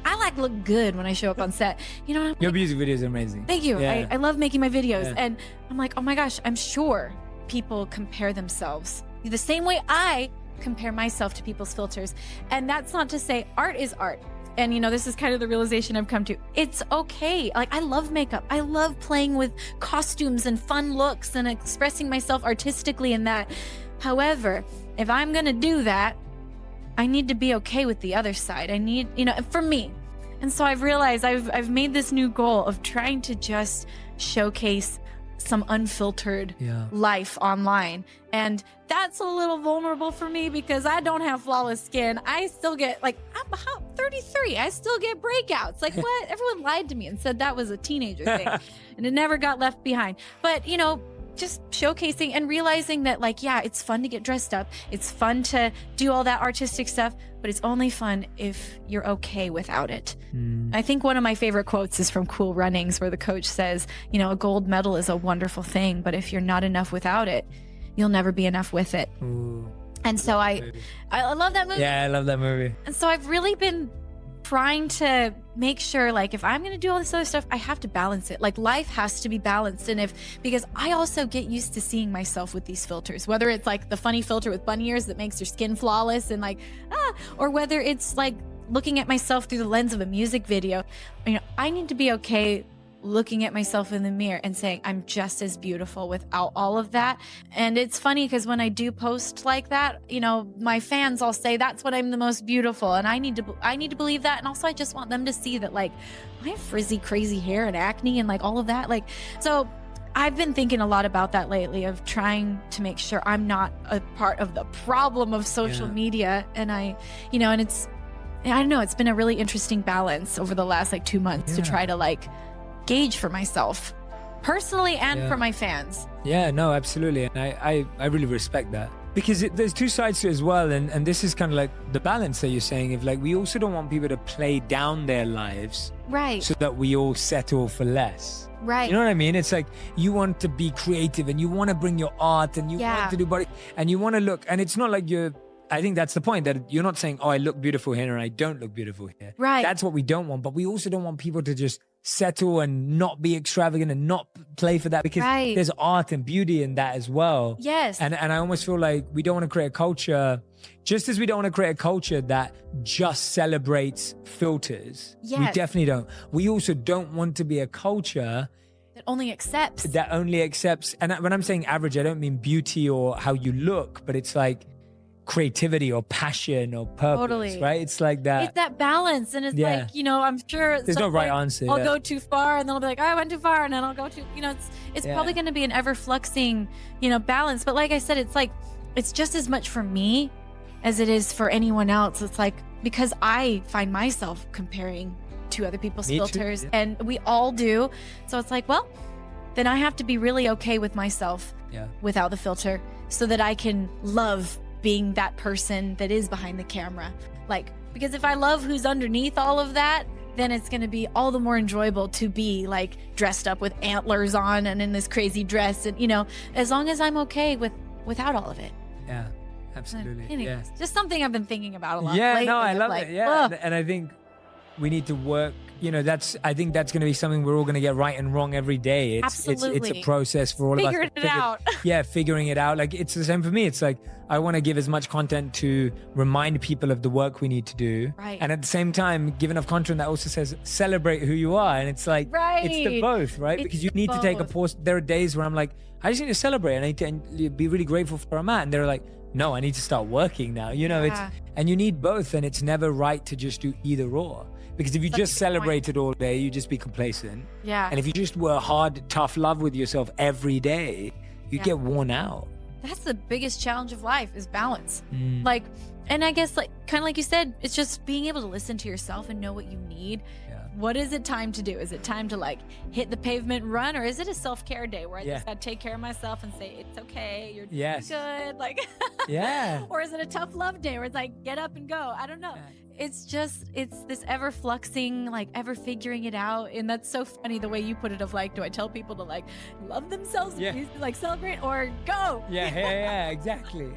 S1: I like look good when I show up on set.
S2: Your music videos are amazing.
S1: Thank you.
S2: Yeah.
S1: I love making my videos.
S2: Yeah.
S1: And I'm like, oh my gosh, I'm sure people compare themselves the same way I compare myself to people's filters. And that's not to say art is art. And, this is kind of the realization I've come to. It's okay. Like, I love makeup. I love playing with costumes and fun looks and expressing myself artistically in that. However, if I'm going to do that, I need to be okay with the other side. I need, for me. And so I've realized I've made this new goal of trying to just showcase some unfiltered life online. And that's a little vulnerable for me because I don't have flawless skin. I still get I'm 33. I still get breakouts. Like what? Everyone lied to me and said that was a teenager thing and it never got left behind. But, just showcasing and realizing that it's fun to get dressed up. It's fun to do all that artistic stuff, but it's only fun if you're okay without it. I think one of my favorite quotes is from Cool Runnings where the coach says, a gold medal is a wonderful thing, but if you're not enough without it, you'll never be enough with it.
S2: Ooh,
S1: and so I love that movie.
S2: Yeah, I love that movie.
S1: And so I've really been trying to make sure if I'm going to do all this other stuff, I have to balance it. Life has to be balanced. And because I also get used to seeing myself with these filters, whether it's the funny filter with bunny ears that makes your skin flawless and or whether it's looking at myself through the lens of a music video. I need to be okay looking at myself in the mirror and saying I'm just as beautiful without all of that. And it's funny because when I do post like that, my fans all say that's when I'm the most beautiful, and I need to believe that. And also I just want them to see that I have frizzy crazy hair and acne and all of that. So I've been thinking a lot about that lately, of trying to make sure I'm not a part of the problem of social media. And and it's, I don't know, it's been a really interesting balance over the last 2 months to try to gauge for myself personally and for my fans.
S2: Yeah, no, absolutely. And I really respect that because there's two sides to it as well. And this is kind of the balance that you're saying of we also don't want people to play down their lives.
S1: Right.
S2: So that we all settle for less.
S1: Right.
S2: You know what I mean? It's you want to be creative and you want to bring your art and you want to do body and you want to look, and it's not I think that's the point, that you're not saying, oh, I look beautiful here and I don't look beautiful here.
S1: Right.
S2: That's what we don't want. But we also don't want people to just settle and not be extravagant and not play for that, because there's art and beauty in that as well.
S1: Yes.
S2: And I almost feel we don't want to create a culture, just as we don't want to create a culture that just celebrates filters.
S1: Yes.
S2: We definitely don't. We also don't want to be a culture
S1: that only accepts.
S2: And when I'm saying average, I don't mean beauty or how you look, but it's creativity or passion or purpose, right? It's that.
S1: It's that balance. And it's I'm sure
S2: there's no right answer.
S1: I'll go too far and then I'll be oh, I went too far, and then I'll go too, it's probably going to be an ever fluxing, balance. But like I said, it's just as much for me as it is for anyone else. It's because I find myself comparing to other people's filters, and we all do. So it's well, then I have to be really okay with myself without the filter so that I can love being that person that is behind the camera. Because if I love who's underneath all of that, then it's going to be all the more enjoyable to be dressed up with antlers on and in this crazy dress. And, as long as I'm okay without all of it.
S2: Yeah, absolutely.
S1: Anyways, just something I've been thinking about a lot.
S2: Yeah,
S1: lately.
S2: no, I love it. Yeah. And I think we need to work, I think that's going to be something we're all going to get right and wrong every day.
S1: Absolutely.
S2: It's a process for all of us.
S1: Figuring it out.
S2: Figuring it out. It's the same for me. It's I want to give as much content to remind people of the work we need to do.
S1: Right.
S2: And at the same time, give enough content that also says celebrate who you are. And it's it's the both, right? Because you need to take a pause. There are days where I'm I just need to celebrate and I need to be really grateful for where I'm at. And they're no, I need to start working now. And you need both. And it's never right to just do either or. Because if you just celebrated all day, you just be complacent.
S1: Yeah.
S2: And if you just were hard, tough love with yourself every day, you'd get worn out.
S1: that's the biggest challenge of life is balance.
S2: Mm.
S1: Like, and I guess like kind of like you said, it's just being able to listen to yourself and know what you need.
S2: Yeah.
S1: What is it time to do? Is it time to like hit the pavement and run, or is it a self-care day where I just gotta take care of myself and say it's okay, you're doing good, like
S2: Yeah.
S1: or is it a tough love day where it's like get up and go? I don't know. It's this ever fluxing, like ever figuring it out. And that's so funny the way you put it of like, do I tell people to like love themselves, like celebrate, or go?
S2: Yeah, exactly.